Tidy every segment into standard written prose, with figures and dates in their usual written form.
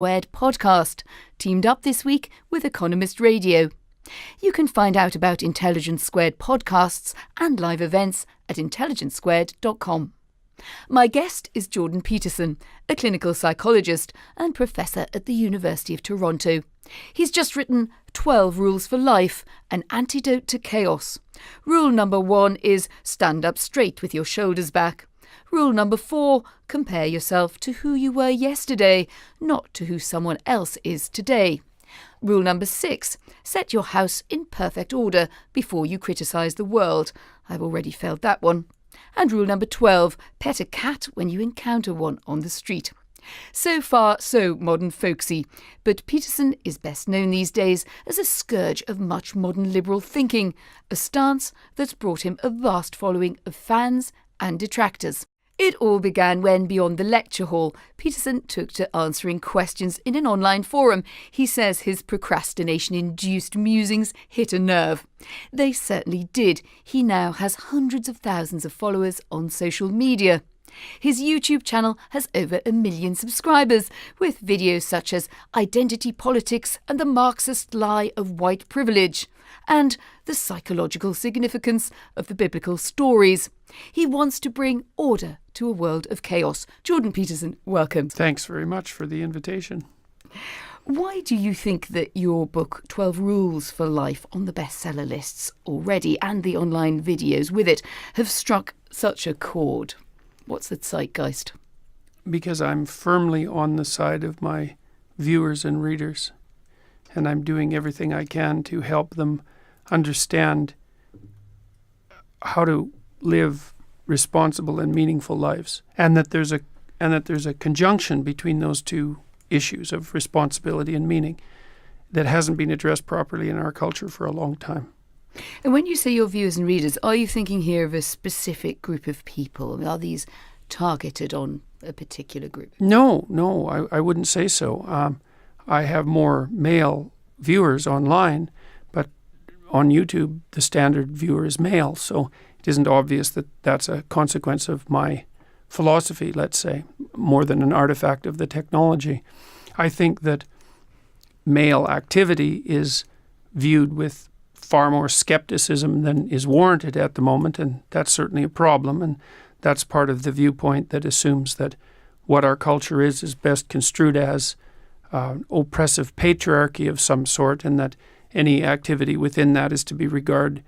Squared podcast, teamed up this week with Economist Radio. You can find out about Intelligence Squared podcasts and live events at intelligencesquared.com. My guest is Jordan Peterson, a clinical psychologist and professor at the University of Toronto. He's just written 12 Rules for Life, an antidote to chaos. Rule number 1 is stand up straight with your shoulders back. Rule number 4, compare yourself to who you were yesterday, not to who someone else is today. Rule number 6, set your house in perfect order before you criticise the world. I've already failed that one. And rule number 12, pet a cat when you encounter one on the street. So far, so modern folksy, but Peterson is best known these days as a scourge of much modern liberal thinking, a stance that's brought him a vast following of fans and detractors. It all began when, beyond the lecture hall, Peterson took to answering questions in an online forum. He says his procrastination-induced musings hit a nerve. They certainly did. He now has hundreds of thousands of followers on social media. His YouTube channel has over 1 million subscribers, with videos such as Identity Politics and the Marxist Lie of White Privilege, and the psychological significance of the biblical stories. He wants to bring order to a world of chaos. Jordan Peterson, welcome. Thanks very much for the invitation. Why do you think that your book, 12 Rules for Life, on the bestseller lists already, and the online videos with it, have struck such a chord? What's the zeitgeist? Because I'm firmly on the side of my viewers and readers, and I'm doing everything I can to help them understand how to live responsible and meaningful lives, and that there's a conjunction between those two issues of responsibility and meaning that hasn't been addressed properly in our culture for a long time. And when you say your viewers and readers, are you thinking here of a specific group of people? Are these targeted on a particular group? No, I wouldn't say so. I have more male viewers online, but on YouTube, the standard viewer is male, so it isn't obvious that that's a consequence of my philosophy, let's say, more than an artifact of the technology. I think that male activity is viewed with far more skepticism than is warranted at the moment, and that's certainly a problem, and that's part of the viewpoint that assumes that what our culture is best construed as oppressive patriarchy of some sort, and that any activity within that is to be regarded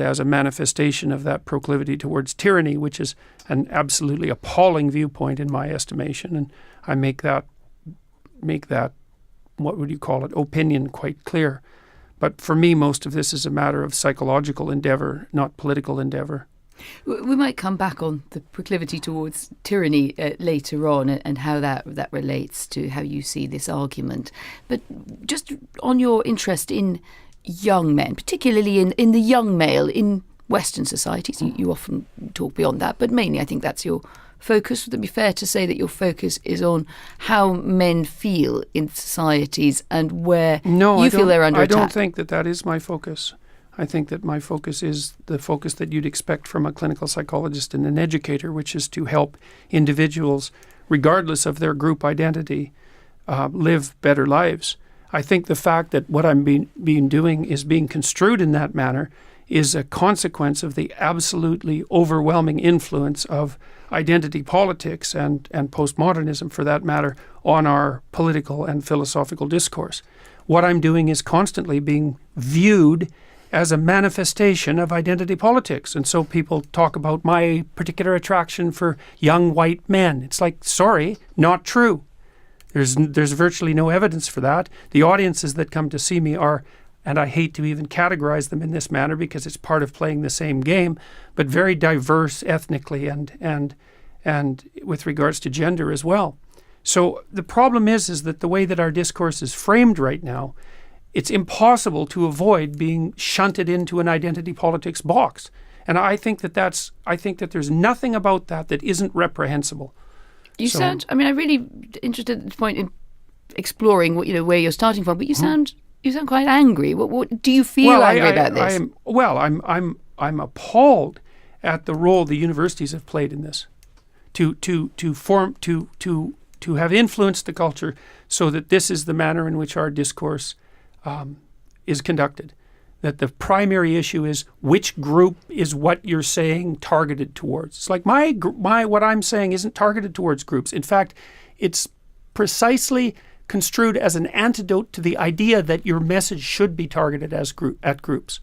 as a manifestation of that proclivity towards tyranny, which is an absolutely appalling viewpoint in my estimation, and I make that what would you call it, opinion quite clear. But for me, most of this is a matter of psychological endeavour, not political endeavour. We might come back on the proclivity towards tyranny later on, and how that relates to how you see this argument. But just on your interest in young men, particularly in the young male in Western societies, you often talk beyond that, but mainly I think that's your focus. Would it be fair to say that your focus is on how men feel in societies and where you feel they're under attack? I don't think that is my focus. I think that my focus is the focus that you'd expect from a clinical psychologist and an educator, which is to help individuals, regardless of their group identity, live better lives. I think the fact that what I'm being doing is being construed in that manner is a consequence of the absolutely overwhelming influence of identity politics and postmodernism, for that matter, on our political and philosophical discourse. What I'm doing is constantly being viewed as a manifestation of identity politics. And so people talk about my particular attraction for young white men. It's like, sorry, not true. There's virtually no evidence for that. The audiences that come to see me are, and I hate to even categorize them in this manner because it's part of playing the same game, but very diverse ethnically and with regards to gender as well. So the problem is that the way that our discourse is framed right now, it's impossible to avoid being shunted into an identity politics box. And I think that there's nothing about that isn't reprehensible. I'm really interested at this point in exploring where you're starting from, but you sound quite angry. What do you feel angry about this? I'm appalled at the role the universities have played in this. To to have influenced the culture so that this is the manner in which our discourse is conducted. That the primary issue is which group is what you're saying targeted towards. It's like what I'm saying isn't targeted towards groups. In fact, it's precisely construed as an antidote to the idea that your message should be targeted at groups.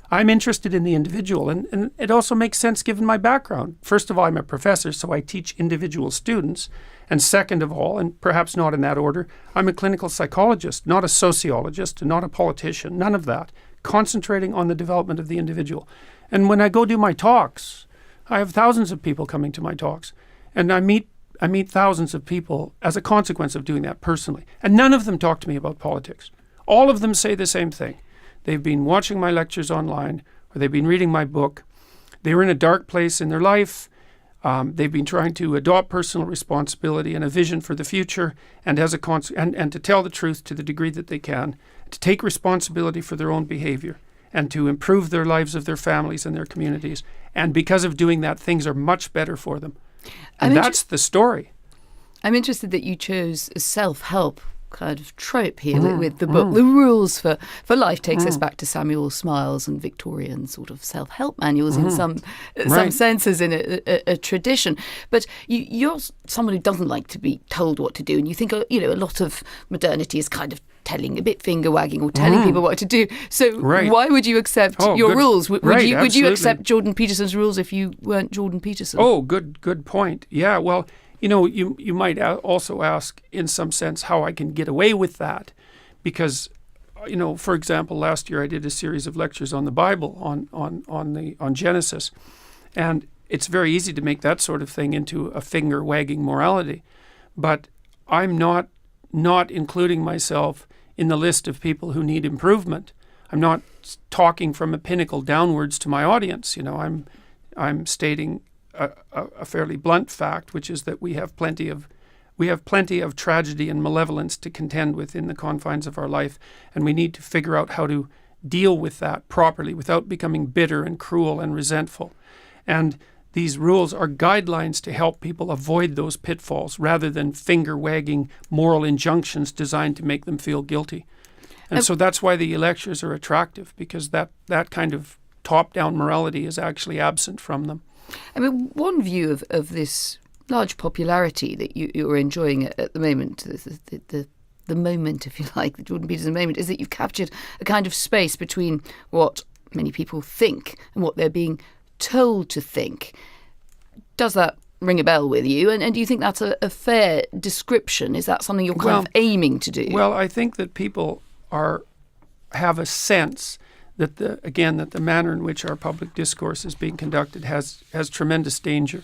I'm interested in the individual, and it also makes sense given my background. First of all, I'm a professor, so I teach individual students. And second of all, and perhaps not in that order, I'm a clinical psychologist, not a sociologist, and not a politician, none of that, concentrating on the development of the individual. And when I go do my talks, I have thousands of people coming to my talks, and I meet thousands of people as a consequence of doing that personally. And none of them talk to me about politics. All of them say the same thing. They've been watching my lectures online, or they've been reading my book. They were in a dark place in their life. They've been trying to adopt personal responsibility and a vision for the future, and and to tell the truth to the degree that they can, to take responsibility for their own behavior, and to improve their lives of their families and their communities. And because of doing that, things are much better for them. And that's the story. I'm interested that you chose a self-help kind of trope here with the book. The Rules for Life takes us back to Samuel Smiles and Victorian sort of self-help manuals in some senses in a tradition. But you're someone who doesn't like to be told what to do, and you think a lot of modernity is kind of telling, a bit finger wagging or telling people what to do. So why would you accept your rules? Would you accept Jordan Peterson's rules if you weren't Jordan Peterson? Oh, good point. Yeah, well, you might also ask, in some sense, how I can get away with that. Because, for example, last year I did a series of lectures on the Bible, on Genesis. And it's very easy to make that sort of thing into a finger-wagging morality. But I'm not including myself in the list of people who need improvement. I'm not talking from a pinnacle downwards to my audience. I'm stating a fairly blunt fact, which is that we have plenty of tragedy and malevolence to contend with in the confines of our life, and we need to figure out how to deal with that properly without becoming bitter and cruel and resentful. And these rules are guidelines to help people avoid those pitfalls rather than finger-wagging moral injunctions designed to make them feel guilty. And so that's why the lectures are attractive, because that kind of top-down morality is actually absent from them. I mean, one view of this large popularity that you're enjoying at the moment, the moment, if you like, the Jordan Peterson moment, is that you've captured a kind of space between what many people think and what they're being told to think. Does that ring a bell with you? And do you think that's a fair description? Is that something you're kind of aiming to do? Well, I think that people have a sense that the manner in which our public discourse is being conducted has tremendous danger.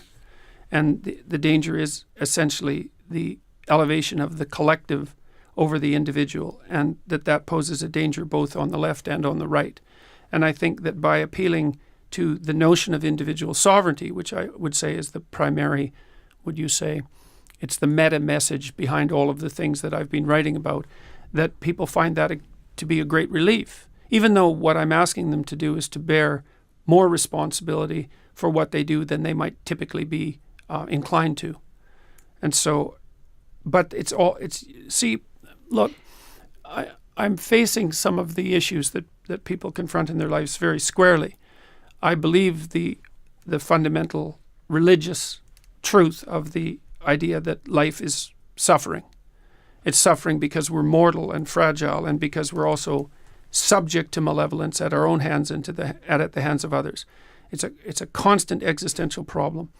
And the danger is essentially the elevation of the collective over the individual, and that poses a danger both on the left and on the right. And I think that by appealing to the notion of individual sovereignty, which I would say is the primary, it's the meta message behind all of the things that I've been writing about, that people find that to be a great relief. Even though what I'm asking them to do is to bear more responsibility for what they do than they might typically be inclined to. And so, but I'm facing some of the issues that people confront in their lives very squarely. I believe the fundamental religious truth of the idea that life is suffering. It's suffering because we're mortal and fragile, and because we're also subject to malevolence at our own hands and at the hands of others. It's a constant existential problem.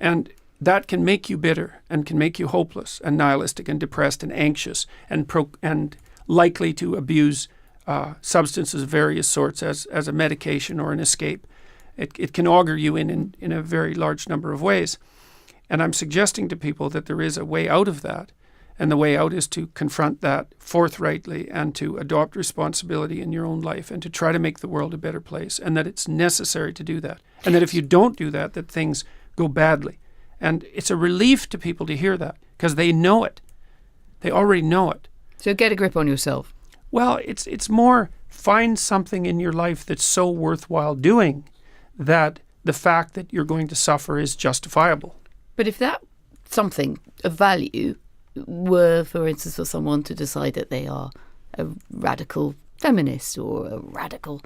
And that can make you bitter and can make you hopeless and nihilistic and depressed and anxious and likely to abuse substances of various sorts as a medication or an escape. It can augur you in a very large number of ways. And I'm suggesting to people that there is a way out of that. And the way out is to confront that forthrightly and to adopt responsibility in your own life and to try to make the world a better place, and that it's necessary to do that. And that if you don't do that, that things go badly. And it's a relief to people to hear that, because they know it. They already know it. So get a grip on yourself. Well, it's more find something in your life that's so worthwhile doing that the fact that you're going to suffer is justifiable. But if that something of value were, for instance, for someone to decide that they are a radical feminist or a radical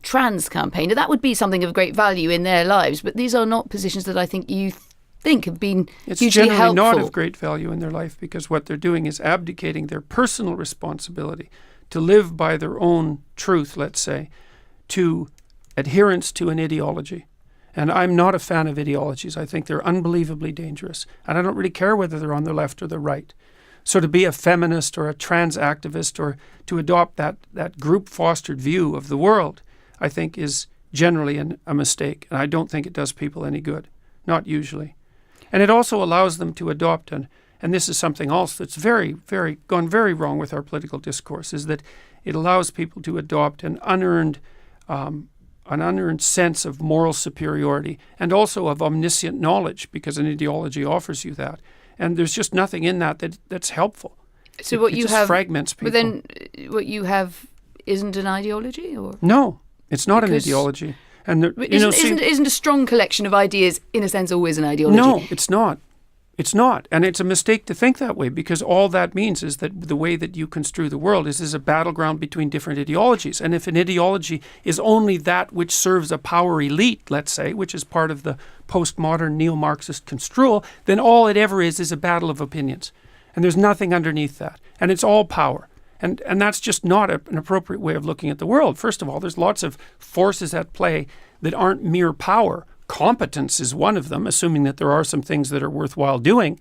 trans campaigner, that would be something of great value in their lives. But these are not positions that I think you think have been hugely helpful. It's generally not of great value in their life, because what they're doing is abdicating their personal responsibility to live by their own truth, let's say, to adherence to an ideology. And I'm not a fan of ideologies. I think they're unbelievably dangerous. And I don't really care whether they're on the left or the right. So to be a feminist or a trans activist or to adopt that group-fostered view of the world, I think is generally a mistake. And I don't think it does people any good. Not usually. And it also allows them to adopt, and this is something else that's gone very wrong with our political discourse, is that it allows people to adopt an unearned sense of moral superiority and also of omniscient knowledge, because an ideology offers you that. And there's just nothing in that's helpful. So what it you just have fragments people. But then what you have isn't an ideology, or no, it's not an ideology. And isn't a strong collection of ideas in a sense always an ideology? No, it's not. It's not. And it's a mistake to think that way, because all that means is that the way that you construe the world is a battleground between different ideologies. And if an ideology is only that which serves a power elite, let's say, which is part of the postmodern neo-Marxist construal, then all it ever is a battle of opinions. And there's nothing underneath that. And it's all power. And that's just not an appropriate way of looking at the world. First of all, there's lots of forces at play that aren't mere power. Competence is one of them, assuming that there are some things that are worthwhile doing.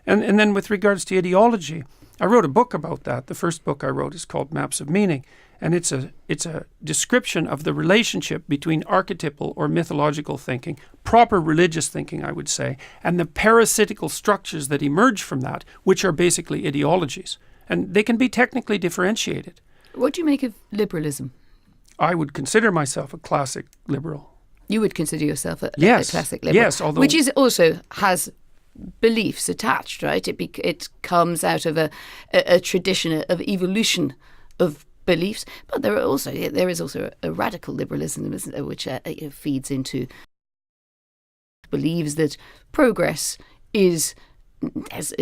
And then with regards to ideology, I wrote a book about that. The first book I wrote is called Maps of Meaning. And it's a description of the relationship between archetypal or mythological thinking, proper religious thinking, I would say, and the parasitical structures that emerge from that, which are basically ideologies. And they can be technically differentiated. What do you make of liberalism? I would consider myself a classic liberal. You would consider yourself a classic liberal? Yes, although... Which also has beliefs attached, right? It comes out of a tradition of evolution of beliefs, but there is also a radical liberalism, isn't there, which feeds into, believes that progress is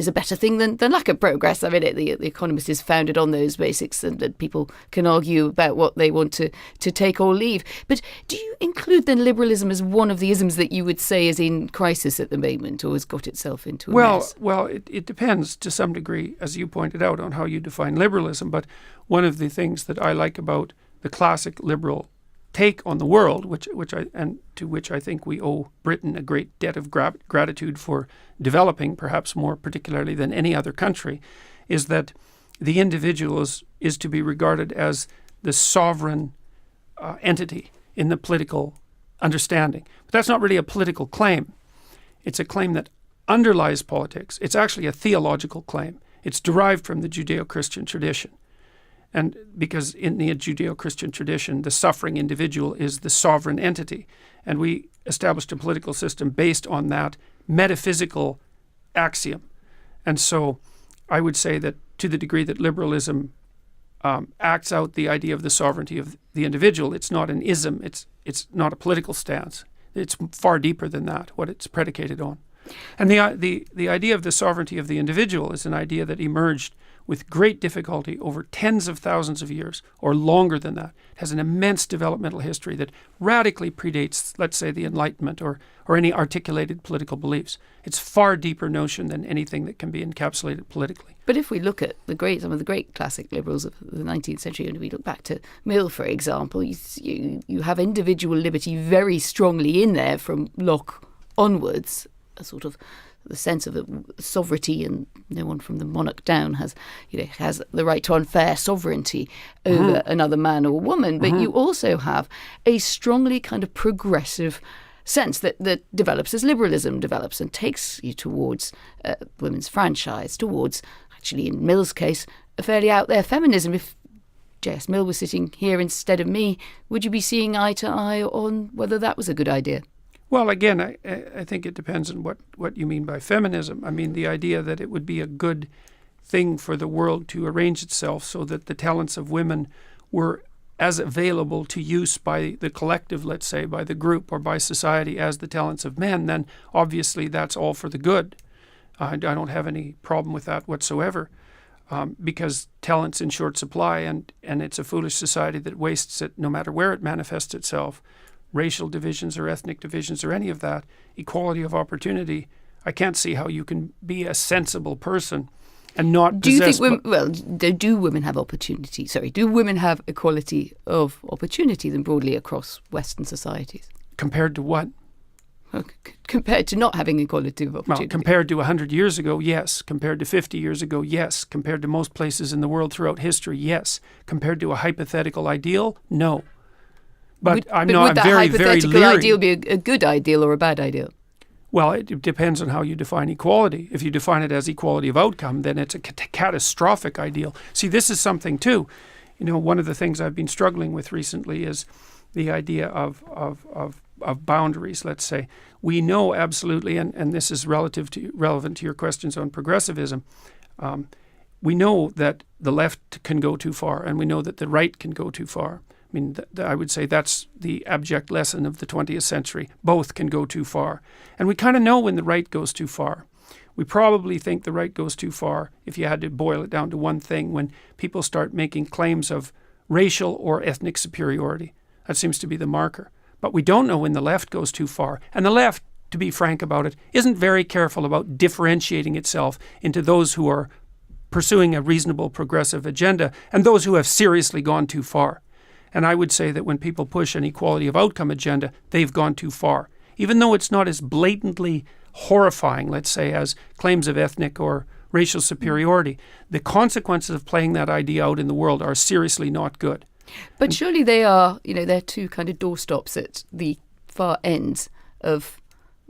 a better thing than lack of progress. I mean, the Economist is founded on those basics, and that people can argue about what they want to take or leave. But do you include then liberalism as one of the isms that you would say is in crisis at the moment, or has got itself into a mess? Well, it depends to some degree, as you pointed out, on how you define liberalism. But one of the things that I like about the classic liberal take on the world, to which I think we owe Britain a great debt of gratitude for developing, perhaps more particularly than any other country, is that the individual is to be regarded as the sovereign entity in the political understanding. But that's not really a political claim. It's a claim that underlies politics. It's actually a theological claim. It's derived from the Judeo-Christian tradition. And because in the Judeo-Christian tradition, the suffering individual is the sovereign entity. And we established a political system based on that metaphysical axiom. And so I would say that to the degree that liberalism acts out the idea of the sovereignty of the individual, it's not an ism, it's not a political stance. It's far deeper than that, what it's predicated on. And the idea of the sovereignty of the individual is an idea that emerged with great difficulty over tens of thousands of years, or longer than that. It has an immense developmental history that radically predates, let's say, the Enlightenment or any articulated political beliefs. It's far deeper notion than anything that can be encapsulated politically. But if we look at some of the great classic liberals of the 19th century, and we look back to Mill, for example, you have individual liberty very strongly in there from Locke onwards, a sort of the sense of sovereignty, and no one from the monarch down has the right to unfair sovereignty over another man or woman. But you also have a strongly kind of progressive sense that develops as liberalism develops and takes you towards women's franchise, towards, actually in Mill's case, a fairly out there feminism. If J.S. Mill was sitting here instead of me, would you be seeing eye to eye on whether that was a good idea? Well, again, I think it depends on what you mean by feminism. I mean, the idea that it would be a good thing for the world to arrange itself so that the talents of women were as available to use by the collective, let's say, by the group or by society as the talents of men, then obviously that's all for the good. I don't have any problem with that whatsoever, because talent's in short supply, and it's a foolish society that wastes it no matter where it manifests itself. Racial divisions or ethnic divisions or any of that, equality of opportunity. I can't see how you can be a sensible person and not do you possess... think do women have opportunity? Sorry, do women have equality of opportunity then broadly across Western societies? Compared to what? Well, compared to not having equality of opportunity. Well, compared to 100 years ago, yes. Compared to 50 years ago, yes. Compared to most places in the world throughout history, yes. Compared to a hypothetical ideal, no. But I'm would that very, very hypothetical leery. ideal be a good ideal or a bad ideal? Well, it depends on how you define equality. If you define it as equality of outcome, then it's a catastrophic ideal. See, this is something too. One of the things I've been struggling with recently is the idea of boundaries, let's say. We know absolutely, and this is relevant to your questions on progressivism, we know that the left can go too far, and we know that the right can go too far. I mean, I would say that's the abject lesson of the 20th century. Both can go too far. And we kind of know when the right goes too far. We probably think the right goes too far, if you had to boil it down to one thing, when people start making claims of racial or ethnic superiority. That seems to be the marker. But we don't know when the left goes too far. And the left, to be frank about it, isn't very careful about differentiating itself into those who are pursuing a reasonable progressive agenda and those who have seriously gone too far. And I would say that when people push an equality of outcome agenda, they've gone too far. Even though it's not as blatantly horrifying, let's say, as claims of ethnic or racial superiority, the consequences of playing that idea out in the world are seriously not good. But surely they are, they're two kind of doorstops at the far ends of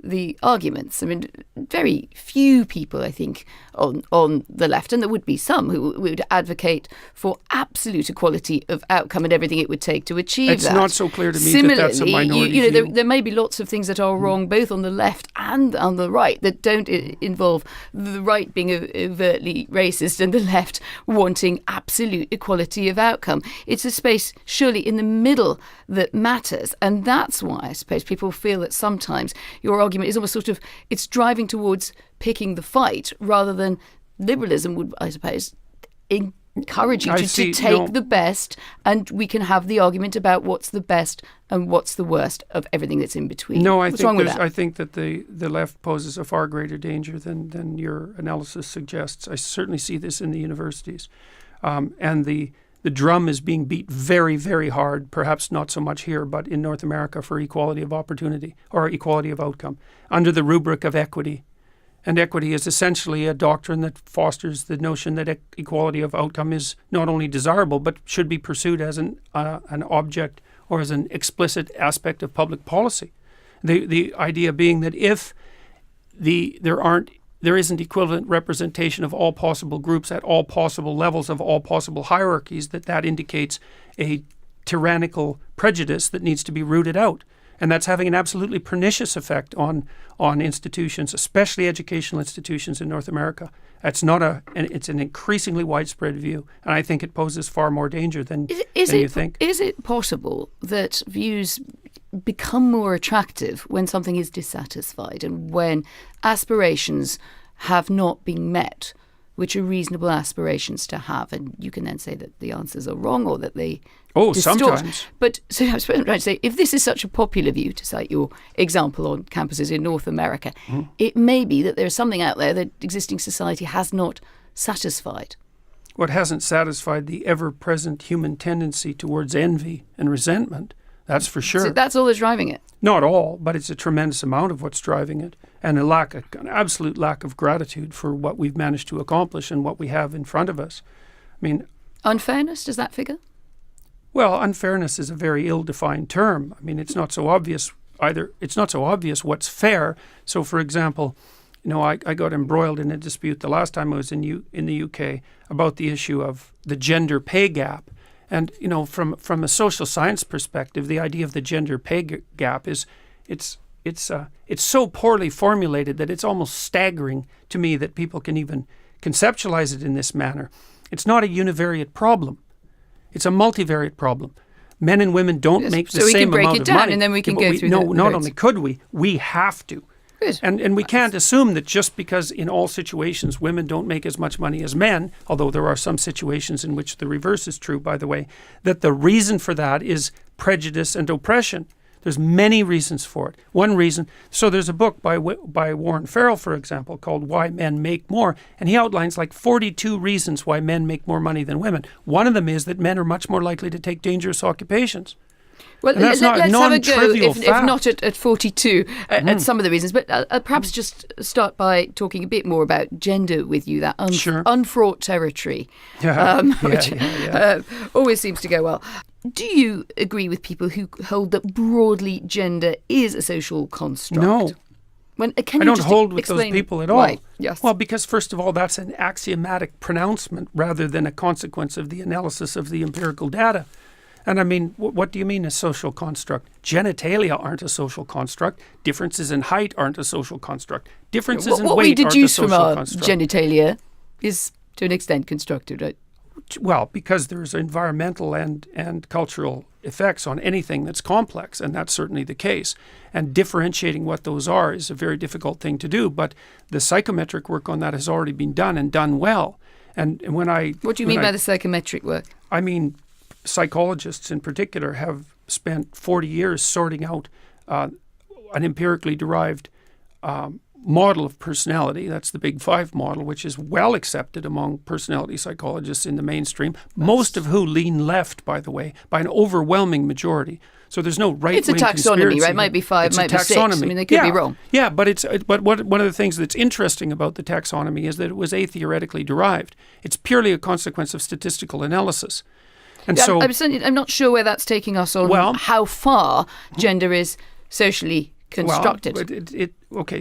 the arguments. I mean, very few people, I think, on the left, and there would be some who would advocate for absolute equality of outcome and everything it would take to achieve it's that. It's not so clear to me Similarly, that that's a minority view. There may be lots of things that are wrong both on the left and on the right that don't involve the right being overtly racist and the left wanting absolute equality of outcome. It's a space surely in the middle that matters, and that's why I suppose people feel that sometimes your argument is almost sort of, it's driving towards picking the fight rather than liberalism would, I suppose, encourage you to take the best, and we can have the argument about what's the best and what's the worst of everything that's in between. No, I think that the left poses a far greater danger than your analysis suggests. I certainly see this in the universities. And the drum is being beat very, very hard, perhaps not so much here, but in North America, for equality of opportunity or equality of outcome under the rubric of equity. And equity is essentially a doctrine that fosters the notion that equality of outcome is not only desirable, but should be pursued as an object or as an explicit aspect of public policy. The idea being that if there isn't equivalent representation of all possible groups at all possible levels of all possible hierarchies, that indicates a tyrannical prejudice that needs to be rooted out. And that's having an absolutely pernicious effect on institutions, especially educational institutions in North America. It's an increasingly widespread view, and I think it poses far more danger than you think. Is it possible that views become more attractive when something is dissatisfied and when aspirations have not been met, which are reasonable aspirations to have, and you can then say that the answers are wrong or that they distort. Sometimes. But so I suppose I'm trying to say, if this is such a popular view, to cite your example on campuses in North America, it may be that there's something out there that existing society has not satisfied. What hasn't satisfied the ever-present human tendency towards envy and resentment, that's for sure. So that's all that's driving it? Not all, but it's a tremendous amount of what's driving it, and an absolute lack of gratitude for what we've managed to accomplish and what we have in front of us. I mean, unfairness, does that figure? Well, unfairness is a very ill-defined term. I mean, it's not so obvious either. It's not so obvious what's fair. So, for example, I got embroiled in a dispute the last time I was in the UK about the issue of the gender pay gap. And, from a social science perspective, the idea of the gender pay gap is it's so poorly formulated that it's almost staggering to me that people can even conceptualize it in this manner. It's not a univariate problem. It's a multivariate problem. Men and women don't make the same amount of money. So we can break it down and then we can go through not only could we have to. Good. And we can't assume that just because in all situations women don't make as much money as men, although there are some situations in which the reverse is true, by the way, that the reason for that is prejudice and oppression. There's many reasons for it. One reason, so there's a book by Warren Farrell, for example, called Why Men Make More, and he outlines like 42 reasons why men make more money than women. One of them is that men are much more likely to take dangerous occupations. Well, let's have a go, if fact. not at 42, at some of the reasons. But perhaps just start by talking a bit more about gender with you, that unfraught territory, which always seems to go well. Do you agree with people who hold that broadly gender is a social construct? No. I don't hold with those people at all. Why? Yes. Well, because first of all, that's an axiomatic pronouncement rather than a consequence of the analysis of the empirical data. And I mean, what do you mean a social construct? Genitalia aren't a social construct. Differences in height aren't a social construct. Differences in weight aren't a social construct. What we deduce from our genitalia is to an extent constructed, right? Well, because there's environmental and cultural effects on anything that's complex, and that's certainly the case. And differentiating what those are is a very difficult thing to do. But the psychometric work on that has already been done and done well. And what do you mean by the psychometric work? I mean, psychologists in particular have spent 40 years sorting out an empirically derived model of personality. That's the Big Five model, which is well accepted among personality psychologists in the mainstream, most of who lean left, by the way, by an overwhelming majority. So there's no right-wing conspiracy. It's a taxonomy, right? It might be five, might be six. I mean, they could be wrong. Yeah, but one of the things that's interesting about the taxonomy is that it was atheoretically derived. It's purely a consequence of statistical analysis. And so I'm not sure where that's taking us on how far gender is socially constructed.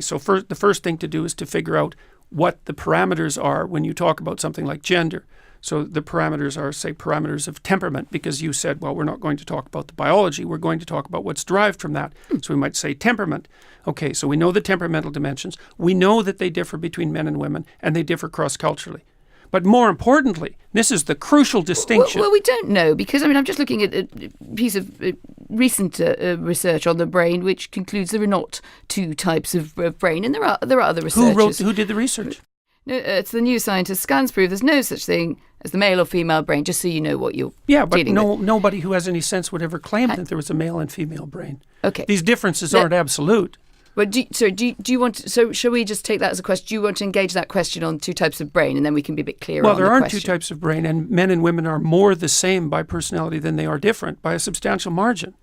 So the first thing to do is to figure out what the parameters are when you talk about something like gender. So the parameters are, say, parameters of temperament, because you said, well, we're not going to talk about the biology, we're going to talk about what's derived from that. So we might say temperament. Okay, so we know the temperamental dimensions. We know that they differ between men and women, and they differ cross-culturally. But more importantly, this is the crucial distinction. Well, we don't know, because, I'm just looking at a piece of recent research on the brain, which concludes there are not two types of brain, and there are other researchers. Who did the research? No, it's the New Scientist. Scans prove there's no such thing as the male or female brain, just so you know what you're dealing with. Nobody who has any sense would ever claim that there was a male and female brain. Okay. These differences aren't absolute. But do you want to, so shall we just take that as a question? Do you want to engage that question on two types of brain, and then we can be a bit clearer on the question? Well, there aren't two types of brain, and men and women are more the same by personality than they are different by a substantial margin.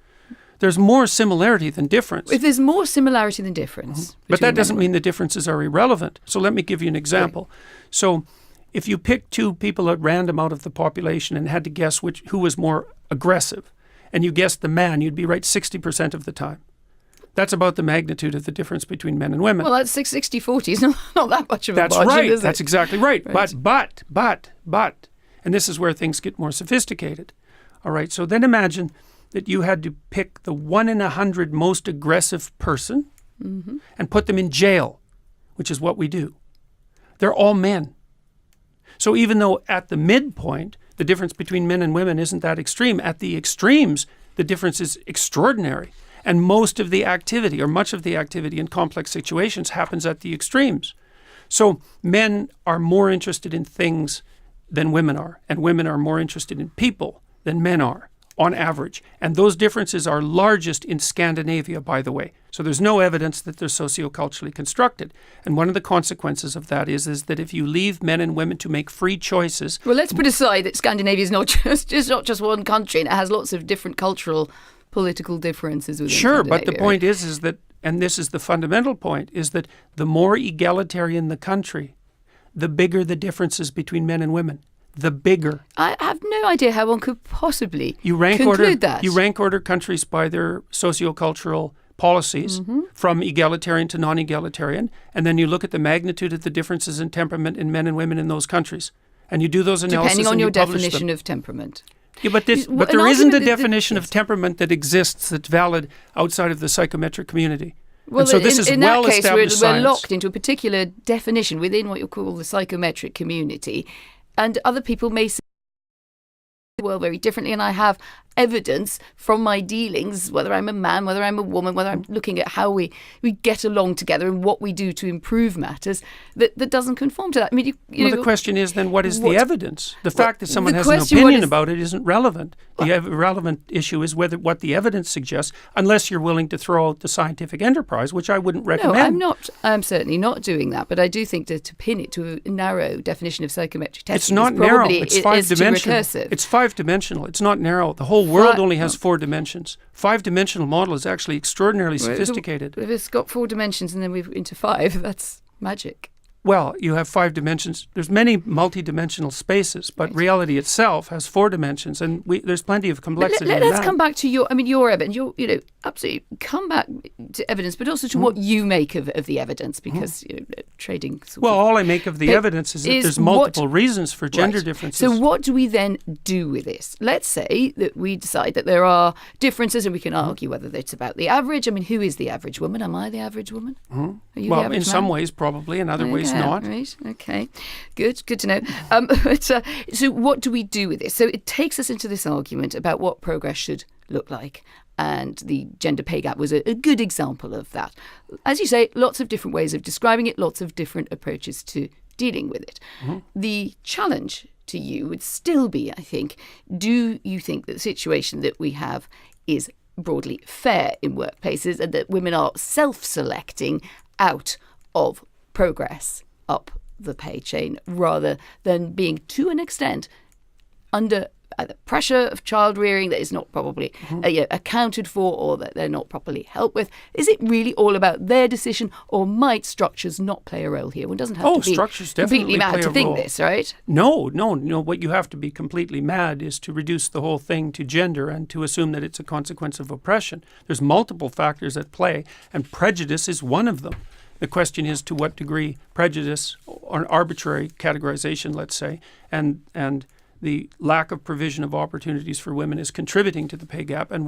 There's more similarity than difference. If there's more similarity than difference. But that doesn't mean the differences are irrelevant. So let me give you an example. Right. So if you picked two people at random out of the population and had to guess who was more aggressive, and you guessed the man, you'd be right 60% of the time. That's about the magnitude of the difference between men and women. Well, that's 60-40. It's not that much of a margin, right. is it? That's exactly right. But, and this is where things get more sophisticated. All right, so then imagine that you had to pick the 1 in 100 most aggressive person and put them in jail, which is what we do. They're all men. So even though at the midpoint, the difference between men and women isn't that extreme, at the extremes, the difference is extraordinary. And most of the activity, or much of the activity in complex situations, happens at the extremes. So men are more interested in things than women are, and women are more interested in people than men are, on average. And those differences are largest in Scandinavia, by the way. So there's no evidence that they're socioculturally constructed. And one of the consequences of that is that if you leave men and women to make free choices... Well, let's put aside that Scandinavia is not just one country, and it has lots of different cultural political differences within Sure, but the point is that, and this is the fundamental point, is that the more egalitarian the country, the bigger the differences between men and women. The bigger. I have no idea how one could possibly conclude that. You rank order countries by their sociocultural policies from egalitarian to non-egalitarian, and then you look at the magnitude of the differences in temperament in men and women in those countries. And you do those analyses depending on your publish definition them. of temperament. Yeah, but there isn't a definition of temperament that exists that's valid outside of the psychometric community. Well, and so this is well-established science. We're science. locked into a particular definition within what you call the psychometric community, and other people may see the world very differently, and I have evidence from my dealings, whether I'm a man, whether I'm a woman, whether I'm looking at how we get along together and what we do to improve matters, that doesn't conform to that. I mean, the question is then, what is the evidence? The fact that someone has an opinion about it isn't relevant. The relevant issue is what the evidence suggests, unless you're willing to throw out the scientific enterprise, which I wouldn't recommend. No, I'm not. I'm certainly not doing that. But I do think that to pin it to a narrow definition of psychometric testing, it's not narrow. It's 5-dimensional. It's 5-dimensional. It's not narrow. The whole world only has 4 dimensions. 5-dimensional model is actually extraordinarily sophisticated. If it's got 4 dimensions and then we're into 5, that's magic. Well, you have 5 dimensions. There's many multi-dimensional spaces, but reality itself has 4 dimensions, and there's plenty of complexity in that. Let's come back to your evidence. Absolutely come back to evidence, but also to what you make of the evidence, because trading. All I make of the evidence is that there's multiple reasons for gender differences. So what do we then do with this? Let's say that we decide that there are differences, and we can argue whether it's about the average. I mean, who is the average woman? Am I the average woman? Are you the average man? Some ways probably, in other ways not. Right. Okay. Good to know. So what do we do with this? So it takes us into this argument about what progress should look like. And the gender pay gap was a good example of that. As you say, lots of different ways of describing it, lots of different approaches to dealing with it. The challenge to you would still be, I think, do you think that the situation that we have is broadly fair in workplaces and that women are self-selecting out of progress up the pay chain rather than being, to an extent, under either pressure of child rearing that is not probably accounted for, or that they're not properly helped with? Is it really all about their decision, or might structures not play a role here? One doesn't have to be structures completely mad to think this, right? No. What you have to be completely mad is to reduce the whole thing to gender and to assume that it's a consequence of oppression. There's multiple factors at play, and prejudice is one of them. The question is to what degree prejudice, or arbitrary categorization, let's say, and the lack of provision of opportunities for women is contributing to the pay gap, and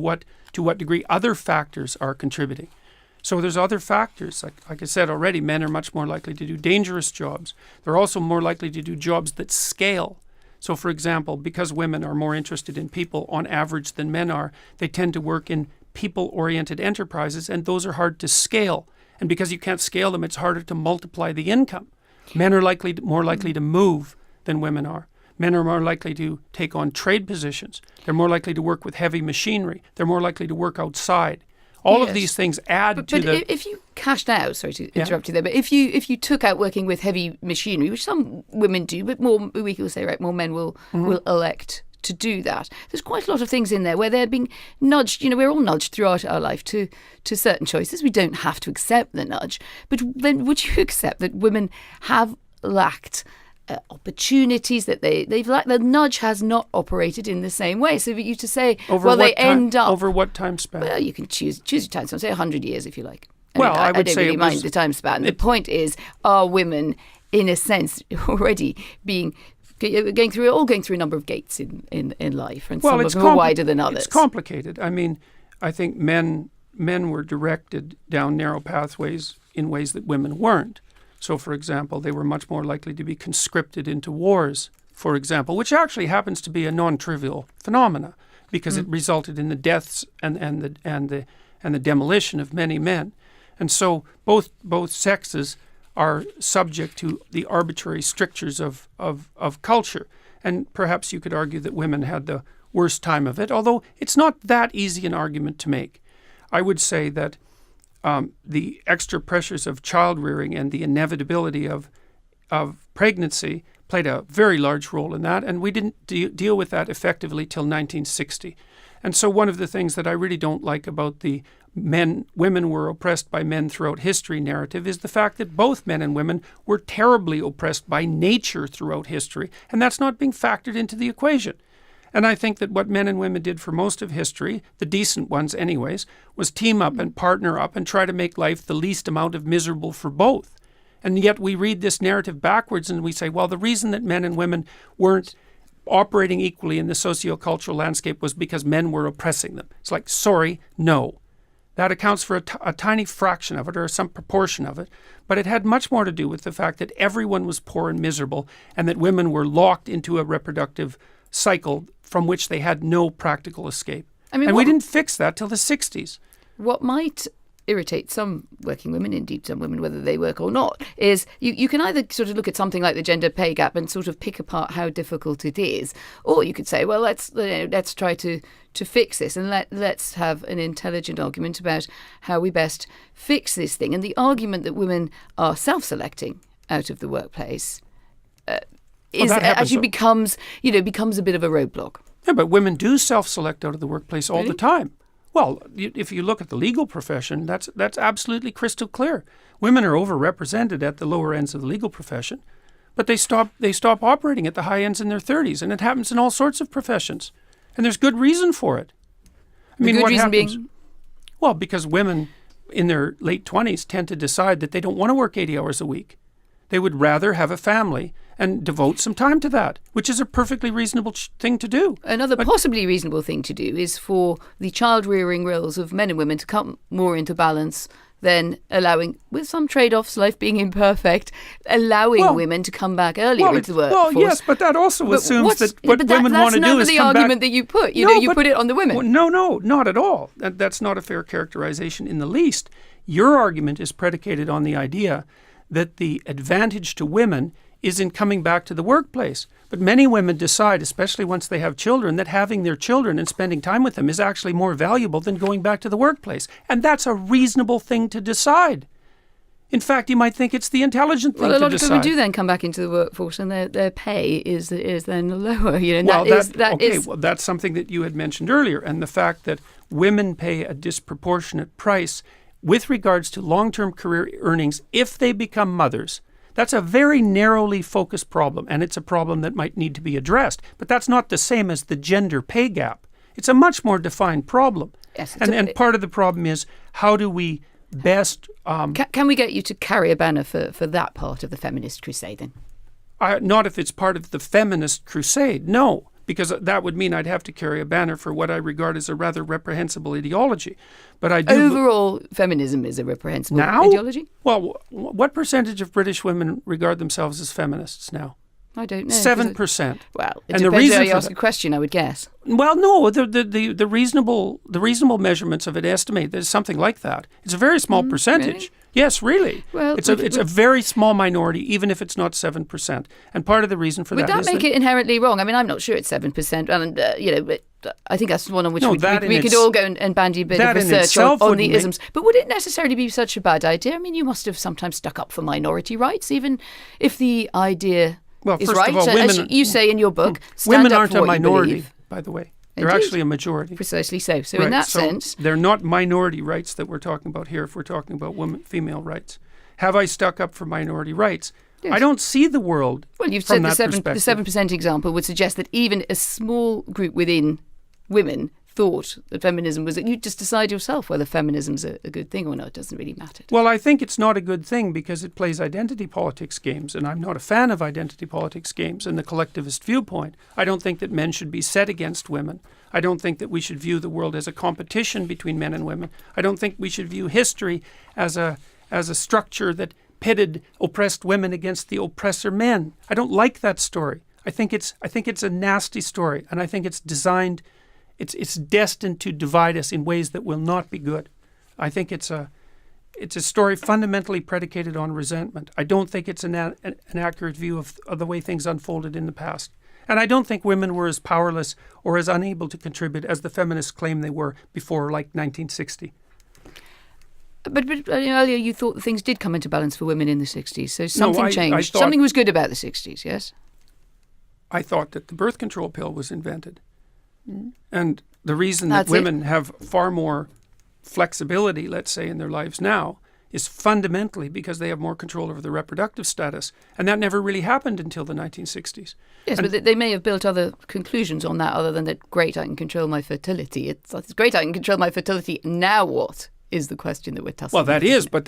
to what degree other factors are contributing. So there's other factors. Like I said already, men are much more likely to do dangerous jobs. They're also more likely to do jobs that scale. So, for example, because women are more interested in people on average than men are, they tend to work in people-oriented enterprises, and those are hard to scale. And because you can't scale them, it's harder to multiply the income. Men are more likely to move than women are. Men are more likely to take on trade positions. They're more likely to work with heavy machinery. They're more likely to work outside. All of these things add to the... But if you cashed out, sorry to interrupt you there, but if you took out working with heavy machinery, which some women do, but more, we will say, right, more men will elect to do that. There's quite a lot of things in there where they're being nudged. We're all nudged throughout our life to certain choices. We don't have to accept the nudge. But then would you accept that women have lacked opportunities, that they've lacked, the nudge has not operated in the same way? So for you to say, end up... Over what time span? Well, you can choose your time span, say 100 years if you like. I would don't say really mind the time span. The point is, are women, in a sense, already going through a number of gates in life, and some of them are wider than others? It's complicated. I mean, I think men were directed down narrow pathways in ways that women weren't. So, for example, they were much more likely to be conscripted into wars, for example, which actually happens to be a non-trivial phenomena, because it resulted in the deaths and the demolition of many men. And so both sexes are subject to the arbitrary strictures of culture. And perhaps you could argue that women had the worst time of it, although it's not that easy an argument to make. I would say that the extra pressures of child rearing and the inevitability of pregnancy played a very large role in that, and we didn't deal with that effectively till 1960. And so one of the things that I really don't like about the women were oppressed by men throughout history narrative is the fact that both men and women were terribly oppressed by nature throughout history, and that's not being factored into the equation. And I think that what men and women did for most of history, the decent ones anyways, was team up and partner up and try to make life the least amount of miserable for both. And yet we read this narrative backwards and we say, well, the reason that men and women weren't operating equally in the sociocultural landscape was because men were oppressing them. It's like, sorry, no. That accounts for a tiny fraction of it, or some proportion of it, but it had much more to do with the fact that everyone was poor and miserable, and that women were locked into a reproductive cycle from which they had no practical escape. I mean, and we didn't fix that till the 60s. What might irritate some working women, indeed some women, whether they work or not, is you can either sort of look at something like the gender pay gap and sort of pick apart how difficult it is, or you could say, well, let's try to fix this, and let's have an intelligent argument about how we best fix this thing. And the argument that women are self-selecting out of the workplace becomes a bit of a roadblock. Yeah, but women do self-select out of the workplace all Really? the time. Well, if you look at the legal profession, that's absolutely crystal clear. Women are overrepresented at the lower ends of the legal profession, but they stop operating at the high ends in their 30s, and it happens in all sorts of professions. And there's good reason for it. I mean, what happens? Well, because women in their late 20s tend to decide that they don't want to work 80 hours a week. They would rather have a family and devote some time to that, which is a perfectly reasonable thing to do. Another possibly reasonable thing to do is for the child-rearing roles of men and women to come more into balance than allowing, with some trade-offs, life being imperfect, allowing women to come back earlier into the workforce. Well, yes, but that also assumes that what women want to do is come back. That's never the argument that you put. You put it on the women. Well, no, not at all. That's not a fair characterization in the least. Your argument is predicated on the idea that the advantage to women is in coming back to the workplace. But many women decide, especially once they have children, that having their children and spending time with them is actually more valuable than going back to the workplace. And that's a reasonable thing to decide. In fact, you might think it's the intelligent thing to decide. Well, a lot of people do then come back into the workforce, and their pay is then lower. Well, that's something that you had mentioned earlier, and the fact that women pay a disproportionate price with regards to long-term career earnings if they become mothers. That's a very narrowly focused problem, and it's a problem that might need to be addressed. But that's not the same as the gender pay gap. It's a much more defined problem. Yes, and part of the problem is, how do we best... Can we get you to carry a banner for that part of the feminist crusade then? Not if it's part of the feminist crusade, no. Because that would mean I'd have to carry a banner for what I regard as a rather reprehensible ideology. But I do... Overall, feminism is a reprehensible ideology? Well, what percentage of British women regard themselves as feminists now? I don't know. 7%. Well, it depends how you ask a question, I would guess. Well, no, the reasonable measurements of it estimate there's something like that. It's a very small percentage. Really? Yes, really. Well, it's a very small minority, even if it's not 7%. And part of the reason for that is... Would that make it inherently wrong? I mean, I'm not sure it's 7%. And, but I think that's one on which we could all go and bandy a bit of research on the isms. But would it necessarily be such a bad idea? I mean, you must have sometimes stuck up for minority rights, even if the idea is right. Of all, as you say in your book, stand women up aren't for a what minority, you believe. by the way. They're actually a majority. Precisely so. So in that sense... They're not minority rights that we're talking about here if we're talking about female rights. Have I stuck up for minority rights? Yes. I don't see the world from that perspective. The 7% example would suggest that even a small group within women thought that feminism was... that you just decide yourself whether feminism's a good thing or not. It doesn't really matter. Well, I think it's not a good thing because it plays identity politics games, and I'm not a fan of identity politics games and the collectivist viewpoint. I don't think that men should be set against women. I don't think that we should view the world as a competition between men and women. I don't think we should view history as a structure that pitted oppressed women against the oppressor men. I don't like that story. I think it's a nasty story, and I think it's designed... It's destined to divide us in ways that will not be good. I think it's a story fundamentally predicated on resentment. I don't think it's an accurate view of the way things unfolded in the past. And I don't think women were as powerless or as unable to contribute as the feminists claim they were before, like, 1960. But earlier you thought that things did come into balance for women in the 60s, so something changed. Something was good about the 60s, yes? I thought that the birth control pill was invented. And the reason that women have far more flexibility, let's say, in their lives now is fundamentally because they have more control over their reproductive status. And that never really happened until the 1960s. Yes, but they may have built other conclusions on that other than that, great, I can control my fertility. It's great, I can control my fertility. Now what is the question that we're tussling with? Well, that is, but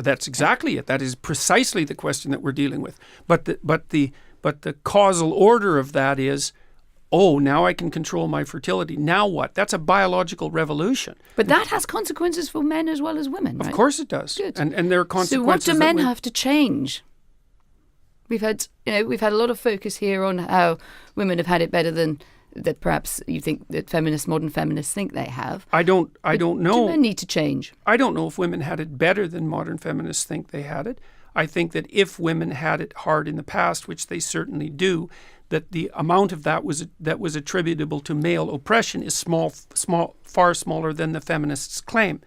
that's exactly it. That is precisely the question that we're dealing with. But the causal order of that is, oh, now I can control my fertility. Now what? That's a biological revolution. But that has consequences for men as well as women, right? Of course it does. Good. And there are consequences. So what do men have to change? We've had a lot of focus here on how women have had it better than that perhaps you think that modern feminists think they have. I don't know. Do men need to change? I don't know if women had it better than modern feminists think they had it. I think that if women had it hard in the past, which they certainly do, that the amount of that was attributable to male oppression is far smaller than the feminists claim,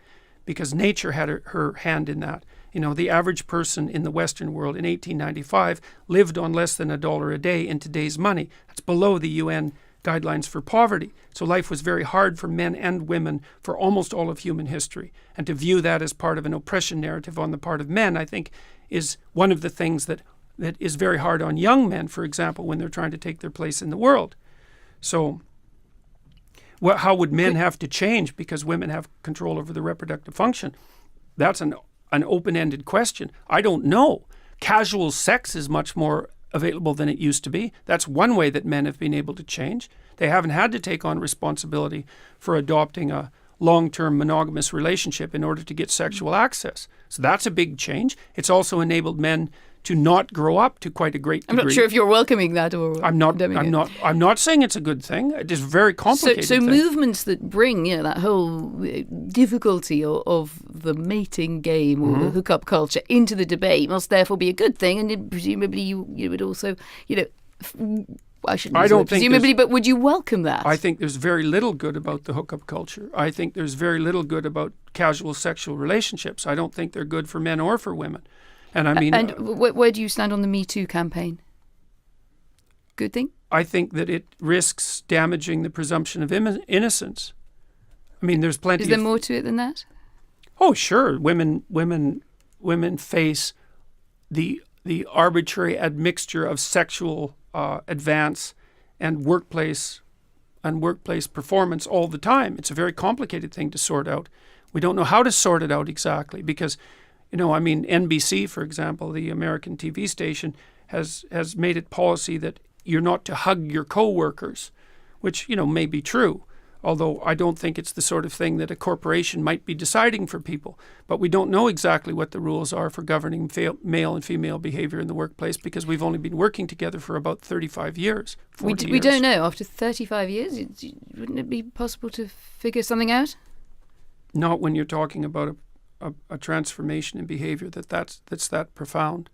because nature had her hand in that. The average person in the Western world in 1895 lived on less than $1 a day in today's money. That's below the UN guidelines for poverty. So life was very hard for men and women for almost all of human history. And to view that as part of an oppression narrative on the part of men, I think, is one of the things that is very hard on young men, for example, when they're trying to take their place in the world. So how would men have to change because women have control over the reproductive function? That's an open-ended question. I don't know. Casual sex is much more available than it used to be. That's one way that men have been able to change. They haven't had to take on responsibility for adopting a long-term monogamous relationship in order to get sexual access. So that's a big change. It's also enabled men to not grow up to quite a great degree. I'm not sure if you're welcoming that or I'm not saying it's a good thing. It is very complicated. So movements that bring that whole difficulty of the mating game or the hookup culture into the debate must therefore be a good thing, and presumably you would also I shouldn't use the word presumably, but would you welcome that? I think there's very little good about the hookup culture. I think there's very little good about casual sexual relationships. I don't think they're good for men or for women. And I mean, where do you stand on the Me Too campaign? Good thing? I think that it risks damaging the presumption of innocence. I mean, there's plenty. Is there more to it than that? Oh, sure. Women face the arbitrary admixture of sexual advance and workplace performance all the time. It's a very complicated thing to sort out. We don't know how to sort it out exactly because, NBC, for example, the American TV station, has made it policy that you're not to hug your co-workers, which, may be true, although I don't think it's the sort of thing that a corporation might be deciding for people. But we don't know exactly what the rules are for governing male and female behavior in the workplace because we've only been working together for about 35 years, 40 years. We don't know. After 35 years, wouldn't it be possible to figure something out? Not when you're talking about a transformation in behavior that's that profound.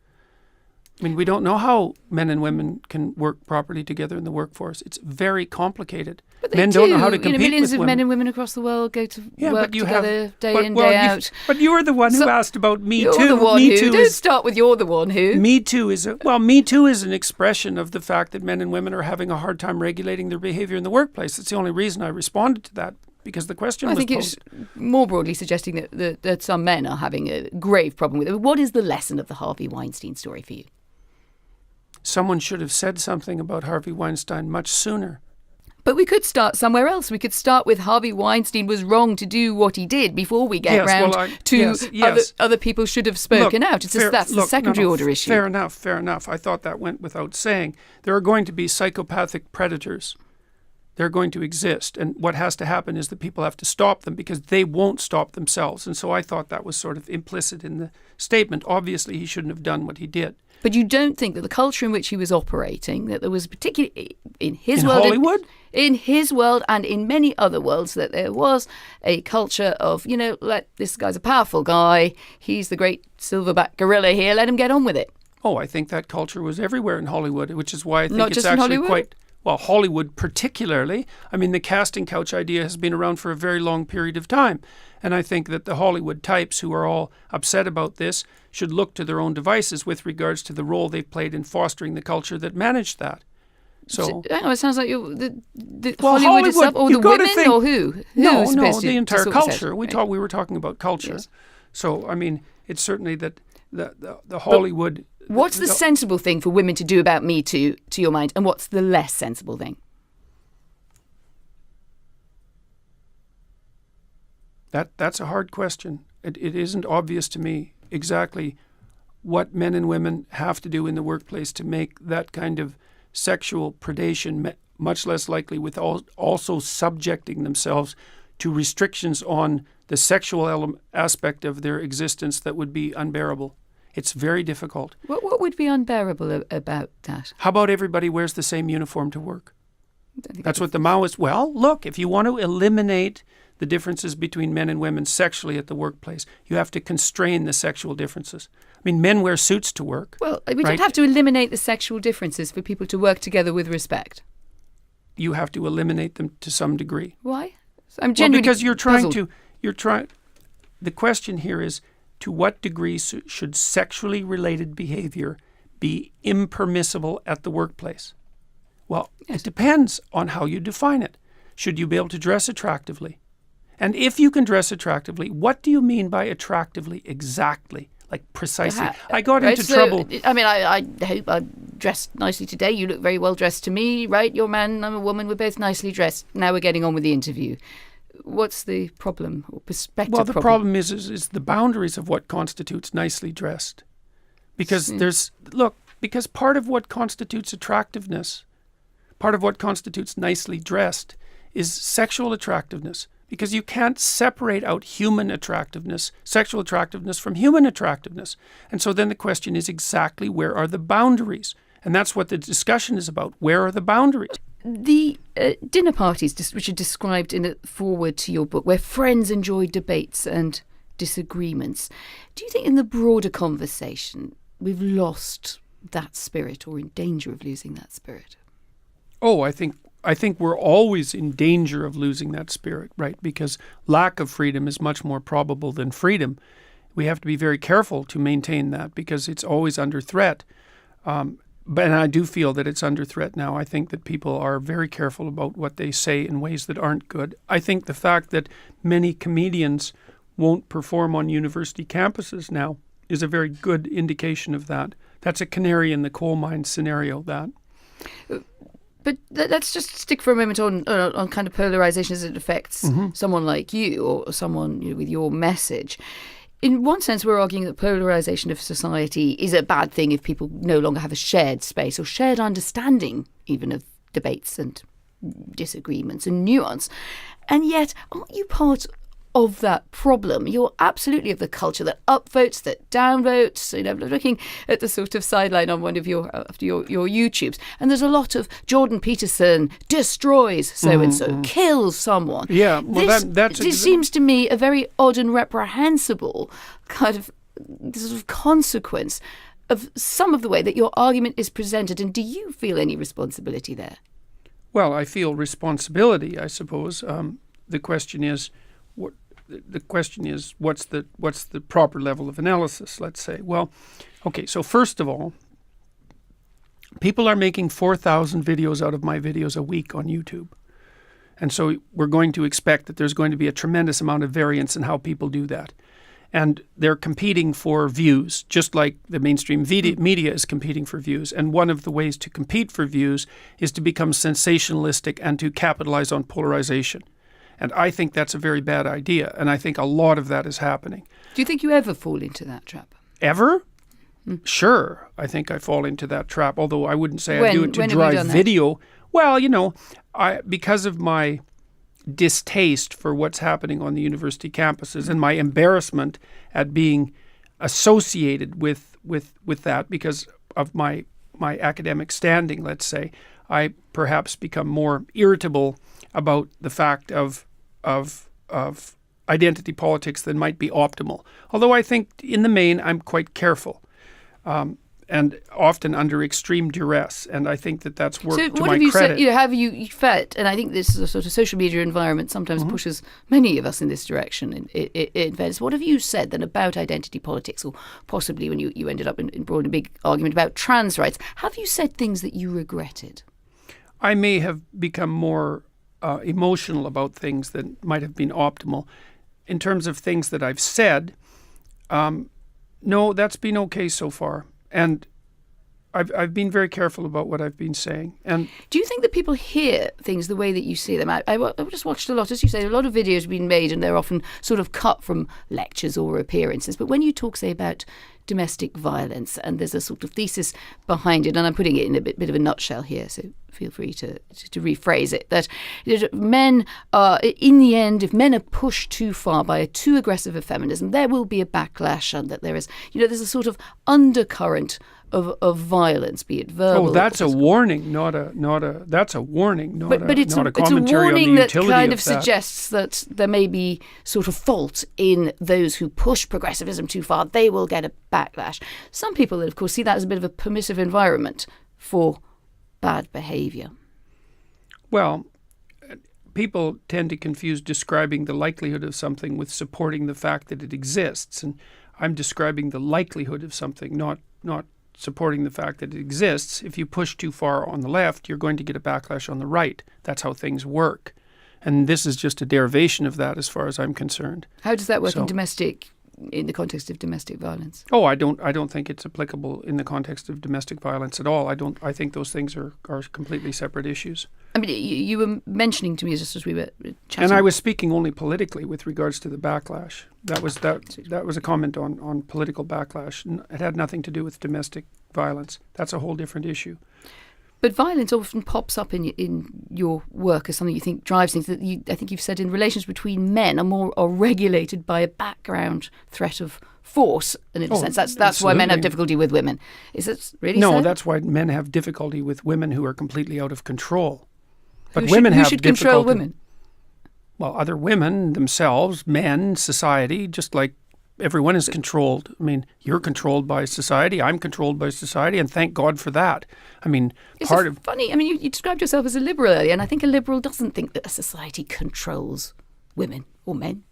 I mean, we don't know how men and women can work properly together in the workforce. It's very complicated. But men don't know how to compete millions with of women. men and women across the world go to work together day in, day out. But you were the one who asked about Me Too. You're the one who. Don't start with you're the one who. Me Too is an expression of the fact that men and women are having a hard time regulating their behavior in the workplace. That's the only reason I responded to that. Because the question was posed. I think it's more broadly suggesting that some men are having a grave problem with it. What is the lesson of the Harvey Weinstein story for you? Someone should have said something about Harvey Weinstein much sooner. But we could start somewhere else. We could start with Harvey Weinstein was wrong to do what he did before we get other people should have spoken out. It's that's a secondary order issue. Fair enough. I thought that went without saying. There are going to be psychopathic predators. They're going to exist. And what has to happen is that people have to stop them because they won't stop themselves. And so I thought that was sort of implicit in the statement. Obviously, he shouldn't have done what he did. But you don't think that the culture in which he was operating, that there was particularly in his world, Hollywood? In his world and in many other worlds, that there was a culture of, this guy's a powerful guy. He's the great silverback gorilla here. Let him get on with it. Oh, I think that culture was everywhere in Hollywood, which is why I think Not it's just in actually Hollywood? quite... Well, Hollywood particularly. I mean, the casting couch idea has been around for a very long period of time. And I think that the Hollywood types who are all upset about this should look to their own devices with regards to the role they've played in fostering the culture that managed that. So it sounds like Hollywood itself, or the women, or who? No, the entire culture. We were talking about culture. Yes. So, I mean, it's certainly that the Hollywood... What's the sensible thing for women to do about Me Too, to your mind, and what's the less sensible thing? That's a hard question. It isn't obvious to me exactly what men and women have to do in the workplace to make that kind of sexual predation much less likely, with also subjecting themselves to restrictions on the sexual aspect of their existence that would be unbearable. It's very difficult. What would be unbearable about that? How about everybody wears the same uniform to work? I think That's what the Maoists... Well, look, if you want to eliminate the differences between men and women sexually at the workplace, you have to constrain the sexual differences. I mean, men wear suits to work. Well, we right? don't have to eliminate the sexual differences for people to work together with respect. You have to eliminate them to some degree. Why? I'm genuinely because you're trying puzzled. The question here is, to what degree should sexually related behavior be impermissible at the workplace? Well, It depends on how you define it. Should you be able to dress attractively? And if you can dress attractively, what do you mean by attractively exactly? Like precisely. I got into trouble. I mean, I hope I dressed nicely today. You look very well dressed to me, right? You're a man, I'm a woman. We're both nicely dressed. Now we're getting on with the interview. What's the problem or perspective? Well, the problem is the boundaries of what constitutes nicely dressed. Because because part of what constitutes attractiveness, part of what constitutes nicely dressed is sexual attractiveness. Because you can't separate out human attractiveness, sexual attractiveness from human attractiveness. And so then the question is exactly where are the boundaries? And that's what the discussion is about. Where are the boundaries? The dinner parties, which are described in a foreword to your book, where friends enjoy debates and disagreements. Do you think in the broader conversation we've lost that spirit or in danger of losing that spirit? Oh, I think we're always in danger of losing that spirit, right? Because lack of freedom is much more probable than freedom. We have to be very careful to maintain that because it's always under threat. But I do feel that it's under threat now. I think that people are very careful about what they say in ways that aren't good. I think the fact that many comedians won't perform on university campuses now is a very good indication of that. That's a canary in the coal mine scenario, that. But let's just stick for a moment on kind of polarization as it affects someone like you or someone with your message. In one sense, we're arguing that polarization of society is a bad thing if people no longer have a shared space or shared understanding even of debates and disagreements and nuance. And yet, aren't you part of that problem? You're absolutely of the culture that upvotes, that downvotes. Looking at the sort of sideline on one of your YouTubes, and there's a lot of Jordan Peterson destroys so-and-so, kills someone. Yeah, well, this seems to me a very odd and reprehensible kind of sort of consequence of some of the way that your argument is presented. And do you feel any responsibility there? Well, I feel responsibility, I suppose. The question is, what's the proper level of analysis, let's say? Well, okay, so first of all, people are making 4,000 videos out of my videos a week on YouTube. And so we're going to expect that there's going to be a tremendous amount of variance in how people do that. And they're competing for views, just like the mainstream media is competing for views. And one of the ways to compete for views is to become sensationalistic and to capitalize on polarization. And I think that's a very bad idea. And I think a lot of that is happening. Do you think you ever fall into that trap? Ever? Sure. I think I fall into that trap, although I wouldn't say I do it to drive video. Well, because of my distaste for what's happening on the university campuses and my embarrassment at being associated with that because of my academic standing, let's say, I perhaps become more irritable about the fact of identity politics than might be optimal. Although I think in the main I'm quite careful and often under extreme duress. And I think that that's worked to my credit. So what have you said? Have you felt, and I think this is a sort of social media environment sometimes pushes many of us in this direction in fairness. What have you said then about identity politics, or possibly when you ended up in a big argument about trans rights? Have you said things that you regretted? I may have become more emotional about things that might have been optimal. In terms of things that I've said, no, that's been okay so far. And I've been very careful about what I've been saying. And do you think that people hear things the way that you see them? I just watched a lot, as you say, a lot of videos have been made and they're often sort of cut from lectures or appearances. But when you talk, say, about domestic violence, and there's a sort of thesis behind it, and I'm putting it in a bit of a nutshell here, so feel free to rephrase it, that men are, in the end, if men are pushed too far by a too aggressive a feminism, there will be a backlash, and that there is, there's a sort of undercurrent of violence, be it verbal. Oh, that's a warning, not a warning, not a commentary it's a on the warning utility that kind of that. suggests that there may be sort of fault in those who push progressivism too far. They will get a backlash. Some people, of course, see that as a bit of a permissive environment for bad behaviour. Well, people tend to confuse describing the likelihood of something with supporting the fact that it exists, and I'm describing the likelihood of something, not supporting the fact that it exists. If you push too far on the left, you're going to get a backlash on the right. That's how things work. And this is just a derivation of that as far as I'm concerned. How does that work in the context of domestic violence? Oh, I don't think it's applicable in the context of domestic violence at all. I think those things are completely separate issues. I mean, you were mentioning to me just as we were chatting. And I was speaking only politically with regards to the backlash. That was a comment on political backlash. It had nothing to do with domestic violence. That's a whole different issue. But violence often pops up in your work as something you think drives things. That I think you've said in relations between men are regulated by a background threat of force, and in a sense that's why men have difficulty with women. Is it really so? No, that's why men have difficulty with women who are completely out of control. But who should control women? Well, other women themselves, men, society, just like everyone is controlled. I mean, you're controlled by society, I'm controlled by society, and thank God for that. I mean, funny. I mean, you described yourself as a liberal earlier, and I think a liberal doesn't think that a society controls women or men.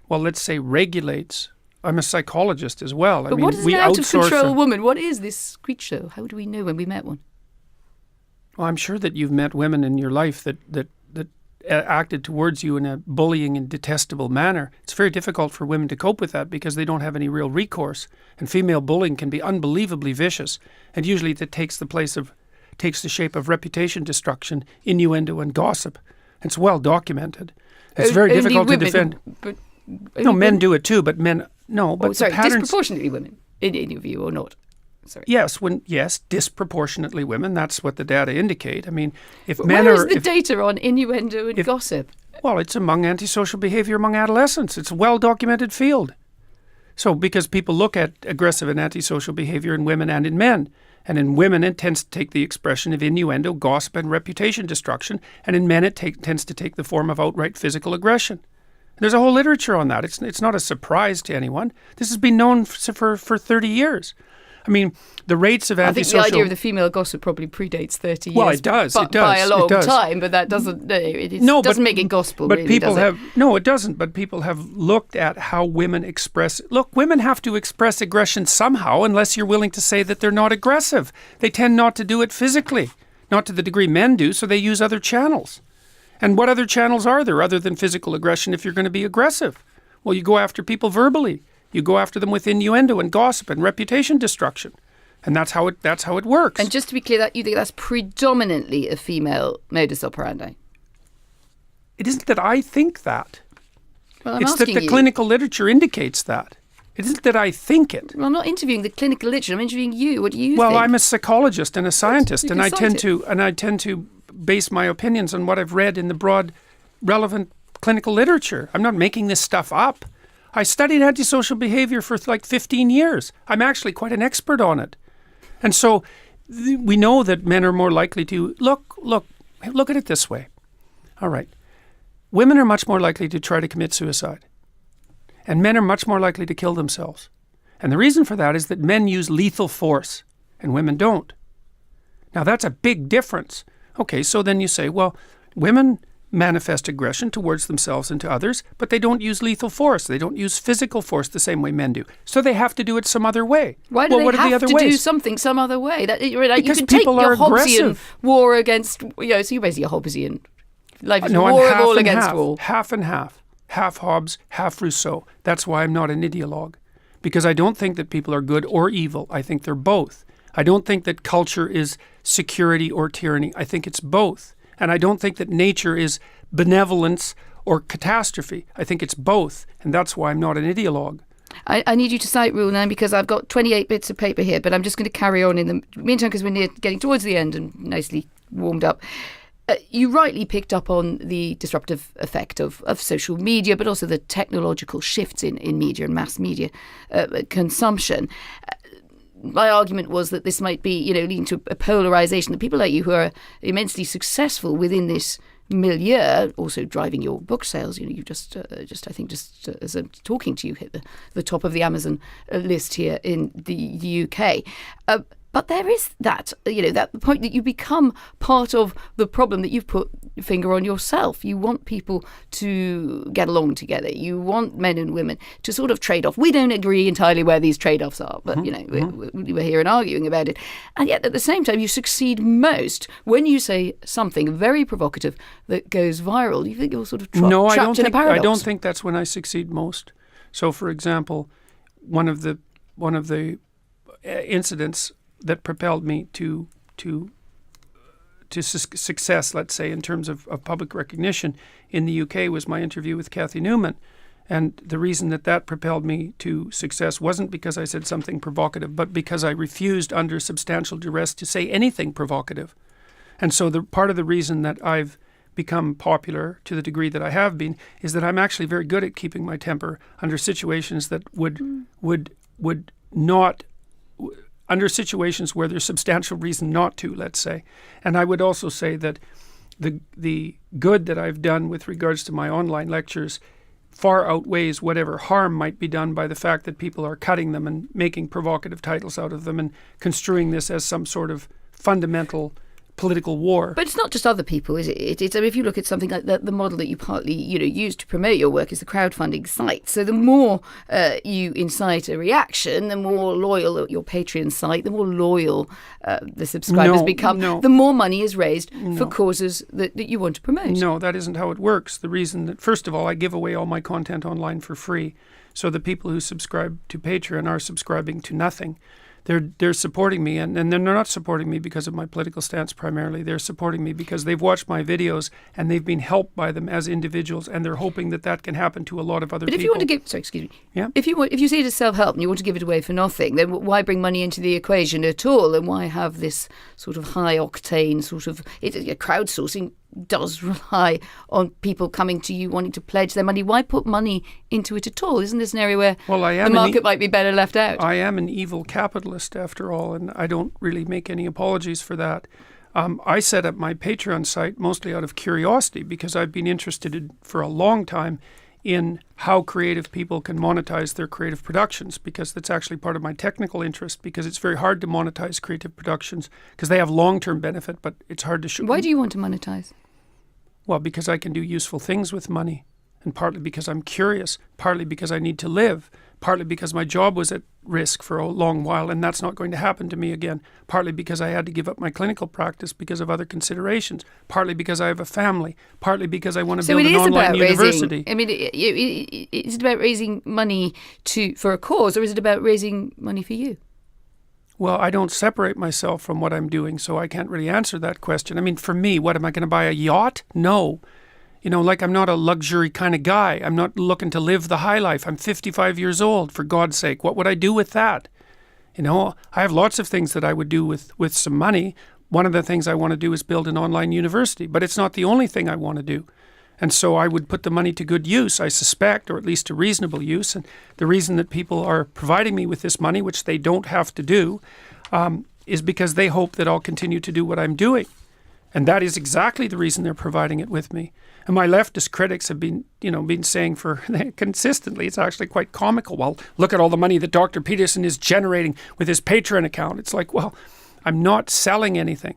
Well, let's say regulates. I'm a psychologist as well. But what is an out-of-control woman? What is this creature? How do we know when we met one? Well, I'm sure that you've met women in your life that acted towards you in a bullying and detestable manner. It's very difficult for women to cope with that because they don't have any real recourse. And female bullying can be unbelievably vicious. And usually that takes the shape of reputation destruction, innuendo, and gossip. It's well documented. It's very difficult to defend. Men do it too, but men no. But the patterns, disproportionately women, in your view, or not? Sorry. Yes, disproportionately women. That's what the data indicate. I mean, Where is the data on innuendo and gossip? Well, it's among antisocial behavior among adolescents. It's a well-documented field. So, because people look at aggressive and antisocial behavior in women and in men, and in women it tends to take the expression of innuendo, gossip, and reputation destruction, and in men it tends to take the form of outright physical aggression. There's a whole literature on that. It's not a surprise to anyone. This has been known for 30 years. I mean, the rates of antisocial... I think the idea of the female gossip probably predates 30 years. Well, it does. By a long time, but that doesn't make it gospel, but really, people does it? No, it doesn't. But people have looked at how women express... Look, women have to express aggression somehow unless you're willing to say that they're not aggressive. They tend not to do it physically, not to the degree men do, so they use other channels. And what other channels are there other than physical aggression if you're going to be aggressive? Well, you go after people verbally. You go after them with innuendo and gossip and reputation destruction. And that's how it works. And just to be clear, that you think that's predominantly a female modus operandi? It isn't that I think that. Well, it's that the clinical literature indicates that. It isn't that I think it. Well, I'm not interviewing the clinical literature. I'm interviewing you. What do you think? Well, I'm a psychologist and a scientist, and I tend to base my opinions on what I've read in the broad, relevant clinical literature. I'm not making this stuff up. I studied antisocial behavior for like 15 years. I'm actually quite an expert on it. And so we know that men are more likely to... Look at it this way. All right. Women are much more likely to try to commit suicide. And men are much more likely to kill themselves. And the reason for that is that men use lethal force and women don't. Now that's a big difference. Okay, so then you say, well, women manifest aggression towards themselves and to others, but they don't use lethal force. They don't use physical force the same way men do. So they have to do it some other way. Why do they have to do something some other way? Because you can people take your are Hobbesian aggressive. War against, so you're basically a Hobbesian. Life is No, war I'm of half all and against half, all. half and half. Half Hobbes, half Rousseau. That's why I'm not an ideologue. Because I don't think that people are good or evil. I think they're both. I don't think that culture is security or tyranny. I think it's both. And I don't think that nature is benevolence or catastrophe. I think it's both. And that's why I'm not an ideologue. I need you to cite Rule 9 because I've got 28 bits of paper here, but I'm just going to carry on in the meantime because we're getting towards the end and nicely warmed up. You rightly picked up on the disruptive effect of social media, but also the technological shifts in media and mass media consumption. My argument was that this might be, leading to a polarisation. That people like you who are immensely successful within this milieu, also driving your book sales. You just as I'm talking to you, hit the top of the Amazon list here in the UK. But there is that, that point that you become part of the problem that you've put your finger on yourself. You want people to get along together. You want men and women to sort of trade off. We don't agree entirely where these trade-offs are, but, we're here and arguing about it. And yet at the same time, you succeed most when you say something very provocative that goes viral. You think you're sort of trapped in a paradox. I don't think that's when I succeed most. So, for example, one of the incidents that propelled me to success, let's say, in terms of public recognition in the UK was my interview with Cathy Newman. And the reason that propelled me to success wasn't because I said something provocative, but because I refused under substantial duress to say anything provocative. And so part of the reason that I've become popular to the degree that I have been is that I'm actually very good at keeping my temper under situations that would not... under situations where there's substantial reason not to, let's say. And I would also say that the good that I've done with regards to my online lectures far outweighs whatever harm might be done by the fact that people are cutting them and making provocative titles out of them and construing this as some sort of fundamental political war. But it's not just other people, is it? It's, if you look at something like the model that you partly use to promote your work is the crowdfunding site. So the more you incite a reaction, the more loyal your Patreon site, the more loyal the subscribers become, the more money is raised for causes that you want to promote. No, that isn't how it works. The reason that, first of all, I give away all my content online for free. So the people who subscribe to Patreon are subscribing to nothing. They're supporting me, and they're not supporting me because of my political stance primarily. They're supporting me because they've watched my videos and they've been helped by them as individuals, and they're hoping that can happen to a lot of other people. But if you want to give, if you see it as self-help and you want to give it away for nothing, then why bring money into the equation at all, and why have this sort of high-octane sort of crowdsourcing? Does rely on people coming to you wanting to pledge their money. Why put money into it at all? Isn't this an area where the market might be better left out? I am an evil capitalist after all, and I don't really make any apologies for that. I set up my Patreon site mostly out of curiosity because I've been interested for a long time in how creative people can monetize their creative productions, because that's actually part of my technical interest, because it's very hard to monetize creative productions because they have long-term benefit, but it's hard to show. Why do you want to monetize? Well, because I can do useful things with money, and partly because I'm curious, partly because I need to live, partly because my job was at risk for a long while and that's not going to happen to me again, partly because I had to give up my clinical practice because of other considerations, partly because I have a family, partly because I want to build an online university. Is it about raising money for a cause, or is it about raising money for you? Well, I don't separate myself from what I'm doing, so I can't really answer that question. I mean, for me, what, am I going to buy a yacht? No. I'm not a luxury kind of guy. I'm not looking to live the high life. I'm 55 years old, for God's sake. What would I do with that? I have lots of things that I would do with some money. One of the things I want to do is build an online university, but it's not the only thing I want to do. And so I would put the money to good use, I suspect, or at least to reasonable use. And the reason that people are providing me with this money, which they don't have to do, is because they hope that I'll continue to do what I'm doing. And that is exactly the reason they're providing it with me. And my leftist critics have been saying for consistently, it's actually quite comical. Well, look at all the money that Dr. Peterson is generating with his Patreon account. It's like, well, I'm not selling anything.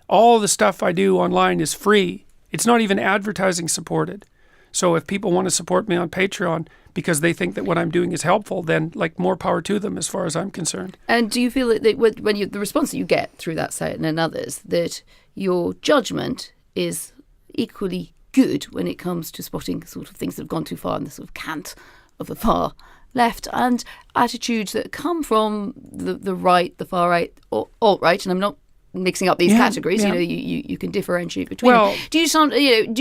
All the stuff I do online is free. It's not even advertising supported. So if people want to support me on Patreon because they think that what I'm doing is helpful, then more power to them as far as I'm concerned. And do you feel that when the response that you get through that site and others, that your judgment is equally good when it comes to spotting sort of things that have gone too far in the sort of cant of the far left, and attitudes that come from the right, the far right, or alt-right, and I'm not mixing up these categories. Yeah. You can differentiate between them. Do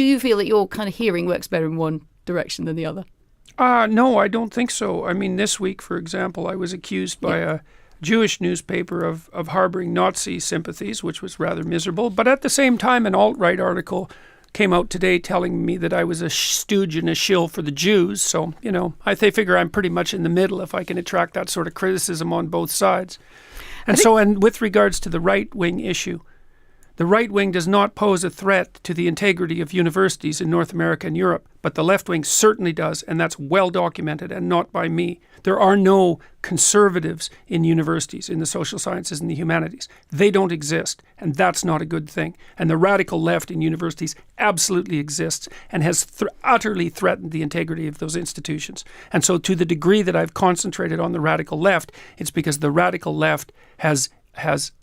you feel that your kind of hearing works better in one direction than the other? No, I don't think so. I mean, this week, for example, I was accused by a Jewish newspaper of harboring Nazi sympathies, which was rather miserable. But at the same time, an alt-right article came out today telling me that I was a stooge and a shill for the Jews. So, they figure I'm pretty much in the middle if I can attract that sort of criticism on both sides. And with regards to the right-wing issue, the right wing does not pose a threat to the integrity of universities in North America and Europe, but the left wing certainly does, and that's well documented, and not by me. There are no conservatives in universities, in the social sciences and the humanities. They don't exist, and that's not a good thing. And the radical left in universities absolutely exists and has utterly threatened the integrity of those institutions. And so to the degree that I've concentrated on the radical left, it's because the radical left has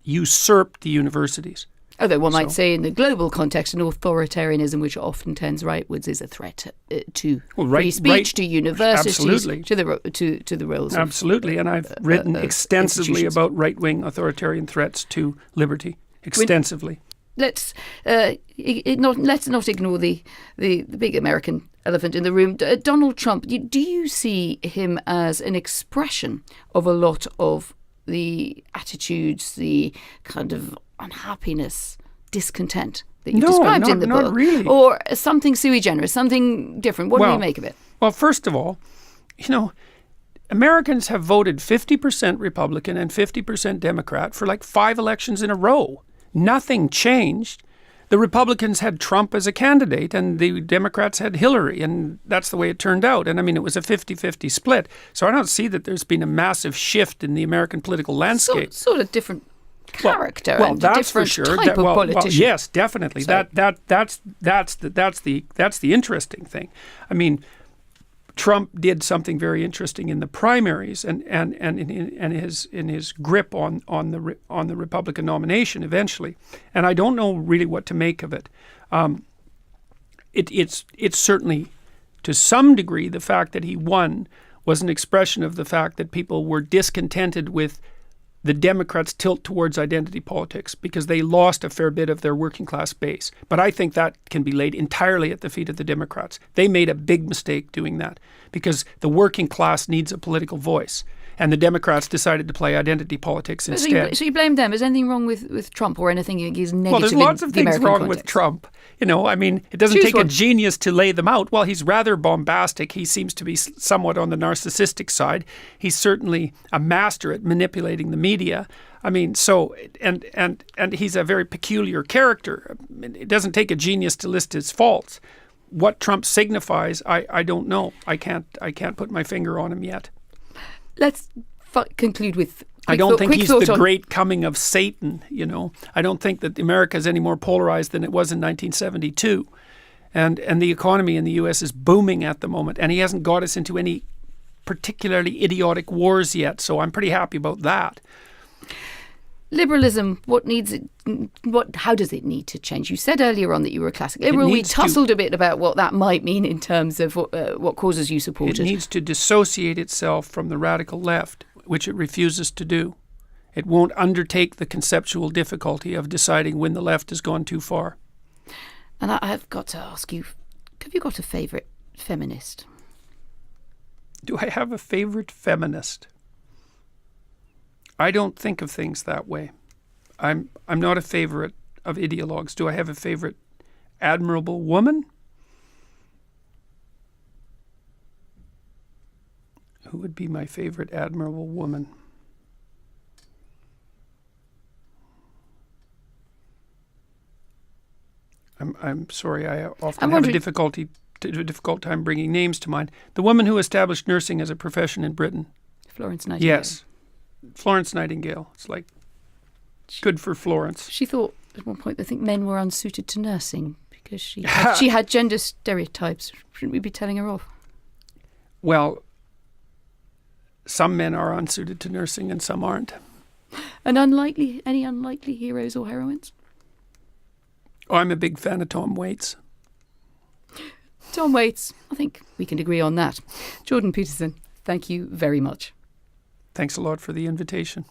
usurped the universities. Although one might say in the global context, an authoritarianism which often tends rightwards is a threat to free speech, to universities, to the roles. Absolutely, and I've written extensively about right-wing authoritarian threats to liberty, extensively. Let's not ignore the big American elephant in the room. Donald Trump, do you see him as an expression of a lot of the attitudes, the kind of unhappiness, discontent that you described in the book? Not really. Or something sui generis, something different? What do you make of it? Well, first of all, Americans have voted 50% Republican and 50% Democrat for like 5 elections in a row. Nothing changed. The Republicans had Trump as a candidate and the Democrats had Hillary, and that's the way it turned out. And I mean, it was a 50-50 split. So I don't see that there's been a massive shift in the American political landscape. Sort of different character and that's different for sure. type of politician. Yes, definitely. So. That's the interesting thing. I mean, Trump did something very interesting in the primaries and in his grip on the Republican nomination eventually. And I don't know really what to make of it. It's certainly to some degree the fact that he won was an expression of the fact that people were discontented with the Democrats' tilt towards identity politics because they lost a fair bit of their working class base. But I think that can be laid entirely at the feet of the Democrats. They made a big mistake doing that because the working class needs a political voice. And the Democrats decided to play identity politics instead. So you blame them. Is anything wrong with Trump or anything he's negative? Well, there's lots of things wrong with Trump. I mean, it doesn't take a genius to lay them out. Well, he's rather bombastic. He seems to be somewhat on the narcissistic side. He's certainly a master at manipulating the media. I mean, so and he's a very peculiar character. It doesn't take a genius to list his faults. What Trump signifies, I don't know. I can't put my finger on him yet. Let's conclude with. I don't think he's the great coming of Satan, I don't think that America is any more polarized than it was in 1972. And the economy in the U.S. is booming at the moment. And he hasn't got us into any particularly idiotic wars yet. So I'm pretty happy about that. Liberalism, how does it need to change? You said earlier on that you were a classic liberal. We tussled a bit about what that might mean in terms of what causes you supported. It needs to dissociate itself from the radical left, which it refuses to do. It won't undertake the conceptual difficulty of deciding when the left has gone too far. And I've got to ask you, have you got a favourite feminist? Do I have a favourite feminist? I don't think of things that way. I'm not a favourite of ideologues. Do I have a favourite admirable woman? Who would be my favourite admirable woman? I'm sorry, I often have a difficult time bringing names to mind. The woman who established nursing as a profession in Britain. Florence Nightingale. Yes. Florence Nightingale. It's like good for Florence. She thought at one point, I think men were unsuited to nursing because she had gender stereotypes. Shouldn't we be telling her off? Well, some men are unsuited to nursing and some aren't. And any unlikely heroes or heroines? Oh, I'm a big fan of Tom Waits. Tom Waits. I think we can agree on that. Jordan Peterson, thank you very much. Thanks a lot for the invitation.